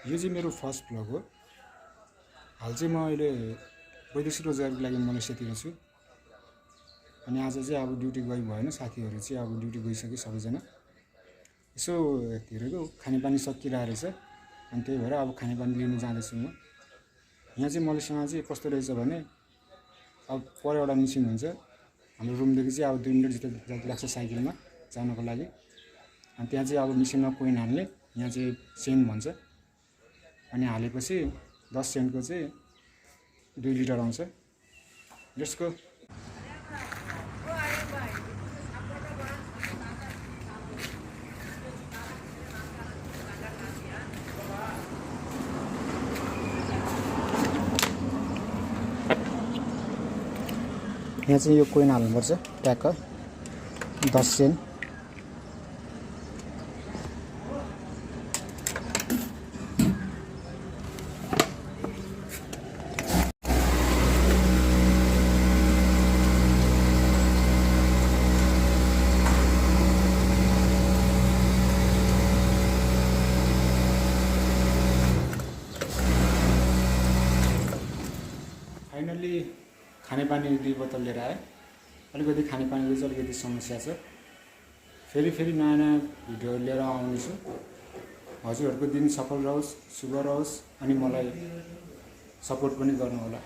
यो चाहिँ मेरो फर्स्ट भ्लग हो। हाल चाहिँ म अहिले वैदेशिक रोजगारको लागि मलेसियातिर छु। अनि आज चाहिँ अब ड्युटी गई भएन, साथीहरू चाहिँ अब ड्युटी गइसके सबैजना। यसो हेरेको खानेपानी सकिरहेको रहेछ, अनि त्यही भएर अब खानेपानी लिनु जाँदैछु म। यहाँ चाहिँ मलेसियामा चाहिँ कस्तो रहेछ भने अब पर एउटा मिसिन हुन्छ, हाम्रो रुमदेखि चाहिँ अब 2 मिनट जति लाग्छ साइकलमा जानको लागि। अनि त्यहाँ चाहिँ अब मिसिनमा कोइन हाल्ने, यहाँ चाहिँ सेन्ट भन्छ, अनि हालेपछि 10 सेन्टको चाहिँ 2 लिटर आउँछ। यसको यहाँ चाहिँ यो कोइन हाल्नुपर्छ, ट्याक्क 10 सेन्ट। फाइनली खानेपानी 2 बोतल लिएर आएँ। अलिकति खानेपानीको चाहिँ अलिकति समस्या छ। फेरि नयाँ नयाँ भिडियो लिएर आउनेछु। हजुरहरूको दिन सफल रहोस्, शुभ रहोस्, अनि मलाई सपोर्ट पनि गर्नुहोला।